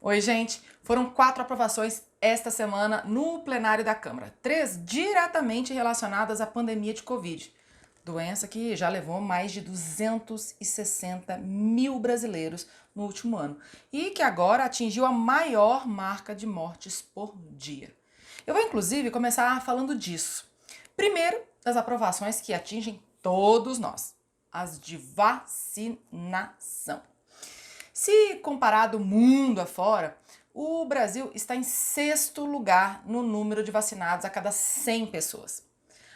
Oi, gente! Foram 4 aprovações esta semana no plenário da Câmara. 3 diretamente relacionadas à pandemia de Covid. Doença que já levou mais de 260 mil brasileiros no último ano. E que agora atingiu a maior marca de mortes por dia. Eu vou, inclusive, começar falando disso. Primeiro, das aprovações que atingem todos nós. As de vacinação. Se comparado mundo afora, o Brasil está em 6º lugar no número de vacinados a cada 100 pessoas.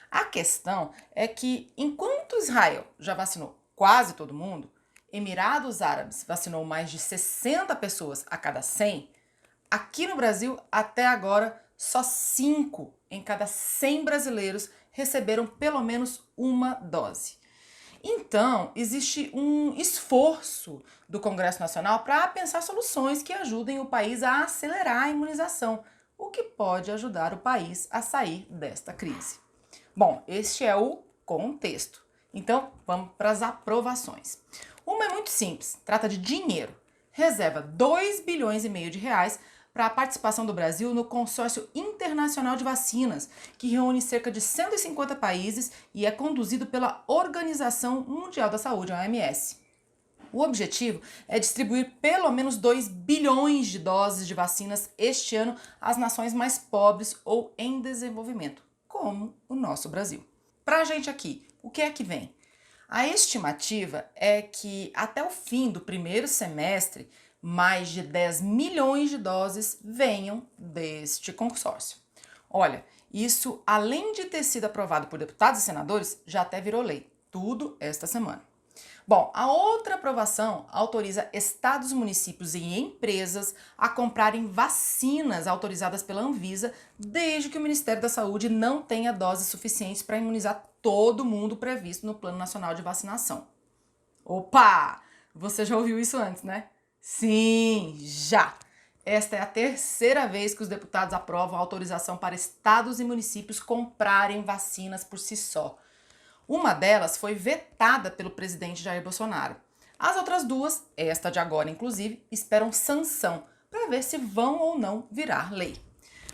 A questão é que, enquanto Israel já vacinou quase todo mundo, Emirados Árabes vacinou mais de 60 pessoas a cada 100, aqui no Brasil, até agora, só 5 em cada 100 brasileiros receberam pelo menos uma dose. Então, existe um esforço do Congresso Nacional para pensar soluções que ajudem o país a acelerar a imunização, o que pode ajudar o país a sair desta crise. Bom, este é o contexto. Então, vamos para as aprovações. Uma é muito simples, trata de dinheiro. Reserva 2,5 bilhões de reais para a participação do Brasil no Consórcio Internacional de Vacinas, que reúne cerca de 150 países e é conduzido pela Organização Mundial da Saúde, a OMS. O objetivo é distribuir pelo menos 2 bilhões de doses de vacinas este ano às nações mais pobres ou em desenvolvimento, como o nosso Brasil. Para a gente aqui, o que é que vem? A estimativa é que até o fim do primeiro semestre, mais de 10 milhões de doses venham deste consórcio. Olha, isso, além de ter sido aprovado por deputados e senadores, já até virou lei. Tudo esta semana. Bom, a outra aprovação autoriza estados, municípios e empresas a comprarem vacinas autorizadas pela Anvisa, desde que o Ministério da Saúde não tenha doses suficientes para imunizar todo mundo previsto no Plano Nacional de Vacinação. Opa! Você já ouviu isso antes, né? Sim, já! Esta é a 3ª vez que os deputados aprovam a autorização para estados e municípios comprarem vacinas por si só. Uma delas foi vetada pelo presidente Jair Bolsonaro. As outras 2, esta de agora inclusive, esperam sanção para ver se vão ou não virar lei.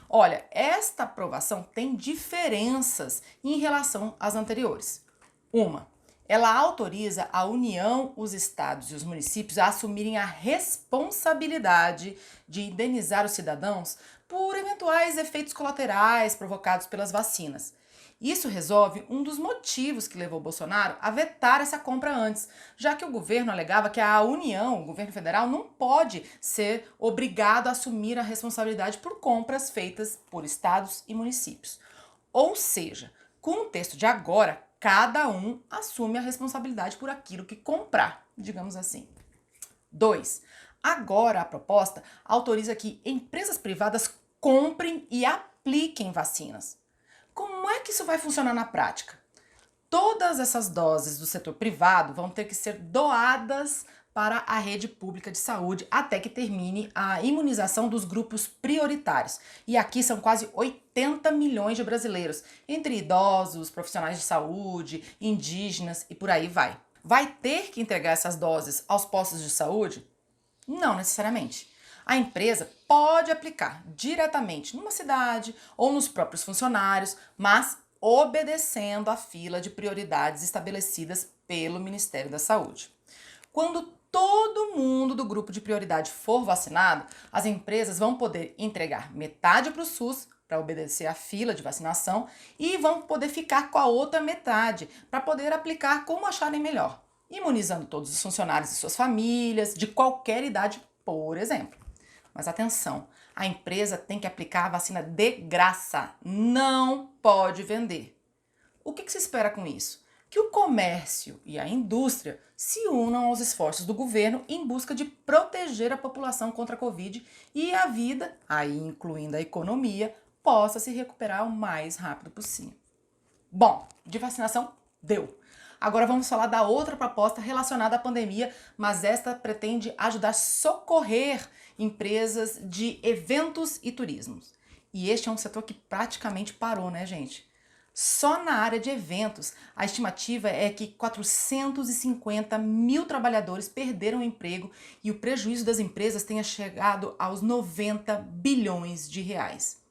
Olha, esta aprovação tem diferenças em relação às anteriores. Ela autoriza a União, os estados e os municípios a assumirem a responsabilidade de indenizar os cidadãos por eventuais efeitos colaterais provocados pelas vacinas. Isso resolve um dos motivos que levou Bolsonaro a vetar essa compra antes, já que o governo alegava que a União, o governo federal, não pode ser obrigado a assumir a responsabilidade por compras feitas por estados e municípios. Ou seja, com o texto de agora, cada um assume a responsabilidade por aquilo que comprar, digamos assim. 2. Agora a proposta autoriza que empresas privadas comprem e apliquem vacinas. Como é que isso vai funcionar na prática? Todas essas doses do setor privado vão ter que ser doadas para a rede pública de saúde até que termine a imunização dos grupos prioritários. E aqui são quase 80 milhões de brasileiros, entre idosos, profissionais de saúde, indígenas e por aí vai. Vai ter que entregar essas doses aos postos de saúde? Não necessariamente. A empresa pode aplicar diretamente numa cidade ou nos próprios funcionários, mas obedecendo à fila de prioridades estabelecidas pelo Ministério da Saúde. Quando todo mundo do grupo de prioridade for vacinado, as empresas vão poder entregar metade para o SUS, para obedecer à fila de vacinação, e vão poder ficar com a outra metade, para poder aplicar como acharem melhor, imunizando todos os funcionários e suas famílias, de qualquer idade, por exemplo. Mas atenção, a empresa tem que aplicar a vacina de graça, não pode vender. O que se espera com isso? Que o comércio e a indústria se unam aos esforços do governo em busca de proteger a população contra a Covid e a vida, aí incluindo a economia, possa se recuperar o mais rápido possível. Bom, de vacinação deu. Agora vamos falar da outra proposta relacionada à pandemia, mas esta pretende ajudar a socorrer empresas de eventos e turismos. E este é um setor que praticamente parou, né, gente? Só na área de eventos, a estimativa é que 450 mil trabalhadores perderam o emprego e o prejuízo das empresas tenha chegado aos 90 bilhões de reais.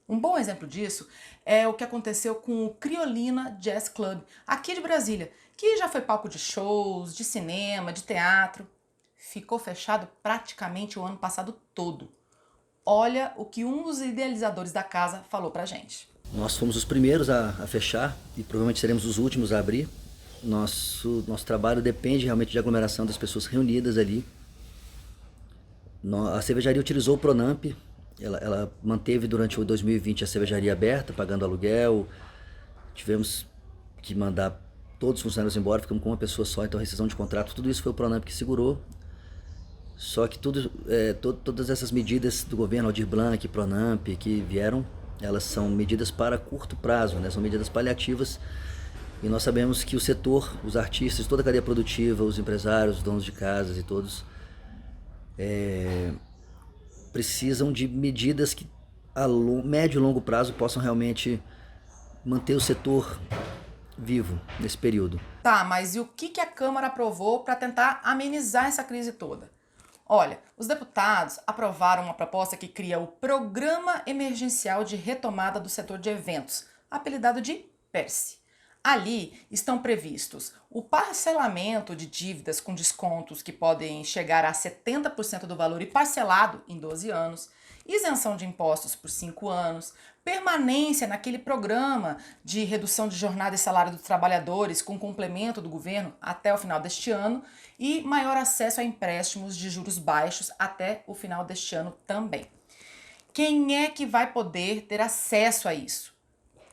Um bom exemplo disso é o que aconteceu com o Criolina Jazz Club, aqui de Brasília, que já foi palco de shows, de cinema, de teatro. Ficou fechado praticamente o ano passado todo. Olha o que um dos idealizadores da casa falou pra gente. Nós fomos os primeiros a fechar e provavelmente seremos os últimos a abrir. Nosso trabalho depende realmente de aglomeração das pessoas reunidas ali. A cervejaria utilizou o Pronamp, ela manteve durante o 2020 a cervejaria aberta, pagando aluguel. Tivemos que mandar todos os funcionários embora, ficamos com uma pessoa só, então rescisão de contrato, tudo isso foi o Pronamp que segurou. Só que todas essas medidas do governo, Aldir Blanc, Pronamp, que vieram, elas são medidas para curto prazo, né? São medidas paliativas. E nós sabemos que o setor, os artistas, toda a cadeia produtiva, os empresários, os donos de casas e todos, precisam de medidas que a médio e longo prazo possam realmente manter o setor vivo nesse período. Tá, mas e o que a Câmara aprovou para tentar amenizar essa crise toda? Olha, os deputados aprovaram uma proposta que cria o Programa Emergencial de Retomada do Setor de Eventos, apelidado de PERSE. Ali estão previstos o parcelamento de dívidas com descontos que podem chegar a 70% do valor e parcelado em 12 anos, isenção de impostos por 5 anos, permanência naquele programa de redução de jornada e salário dos trabalhadores com complemento do governo até o final deste ano e maior acesso a empréstimos de juros baixos até o final deste ano também. Quem é que vai poder ter acesso a isso?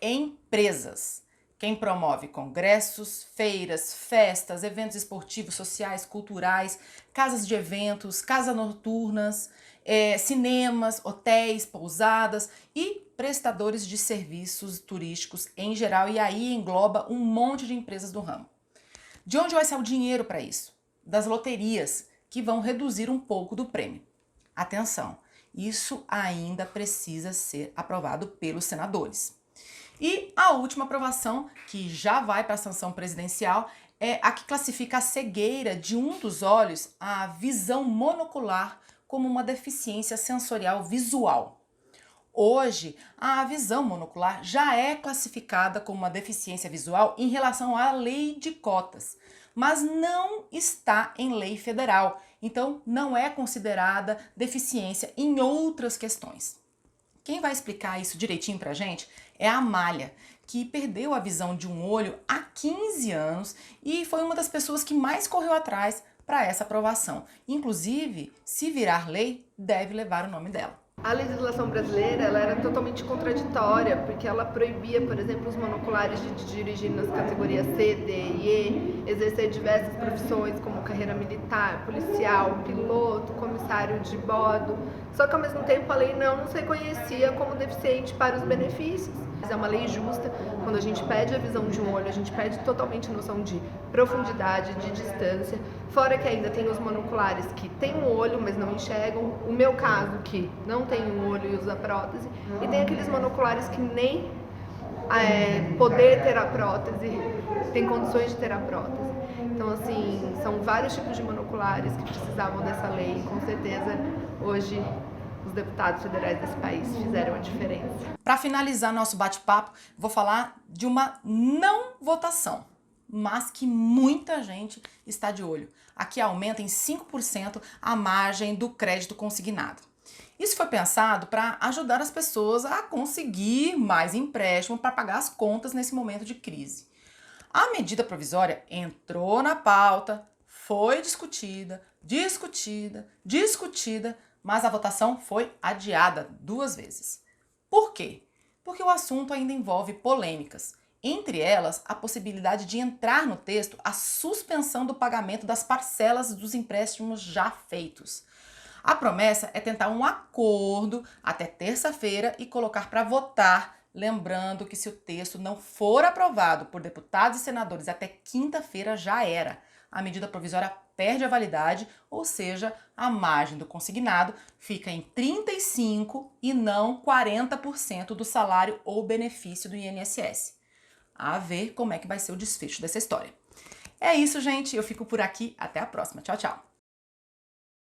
Empresas. Quem promove congressos, feiras, festas, eventos esportivos, sociais, culturais, casas de eventos, casas noturnas, cinemas, hotéis, pousadas e prestadores de serviços turísticos em geral, e aí engloba um monte de empresas do ramo. De onde vai sair o dinheiro para isso? Das loterias, que vão reduzir um pouco do prêmio. Atenção, isso ainda precisa ser aprovado pelos senadores. E a última aprovação, que já vai para a sanção presidencial, é a que classifica a cegueira de um dos olhos, a visão monocular, como uma deficiência sensorial visual. Hoje, a visão monocular já é classificada como uma deficiência visual em relação à lei de cotas, mas não está em lei federal, então não é considerada deficiência em outras questões. Quem vai explicar isso direitinho pra gente é a Amália, que perdeu a visão de um olho há 15 anos e foi uma das pessoas que mais correu atrás para essa aprovação. Inclusive, se virar lei, deve levar o nome dela. A legislação brasileira ela era totalmente contraditória, porque ela proibia, por exemplo, os monoculares de dirigir nas categorias C, D e E, exercer diversas profissões como carreira militar, policial, piloto, comissário de bordo. Só que ao mesmo tempo a lei não se reconhecia como deficiente para os benefícios. É uma lei justa. Quando a gente pede a visão de um olho, a gente perde totalmente a noção de profundidade, de distância. Fora que ainda tem os monoculares que têm um olho, mas não enxergam. O meu caso, que não tem um olho e usa prótese. E tem aqueles monoculares que nem poder ter a prótese, tem condições de ter a prótese. Então, assim, são vários tipos de monoculares que precisavam dessa lei. E com certeza, hoje, os deputados federais desse país fizeram a diferença. Para finalizar nosso bate-papo, vou falar de uma não votação, mas que muita gente está de olho. Aqui aumenta em 5% a margem do crédito consignado. Isso foi pensado para ajudar as pessoas a conseguir mais empréstimo para pagar as contas nesse momento de crise. A medida provisória entrou na pauta, foi discutida, mas a votação foi adiada 2 vezes. Por quê? Porque o assunto ainda envolve polêmicas. Entre elas, a possibilidade de entrar no texto a suspensão do pagamento das parcelas dos empréstimos já feitos. A promessa é tentar um acordo até terça-feira e colocar para votar, lembrando que se o texto não for aprovado por deputados e senadores até quinta-feira, já era. A medida provisória perde a validade, ou seja, a margem do consignado fica em 35% e não 40% do salário ou benefício do INSS. a ver como é que vai ser o desfecho dessa história. É isso, gente. Eu fico por aqui. Até a próxima. Tchau, tchau.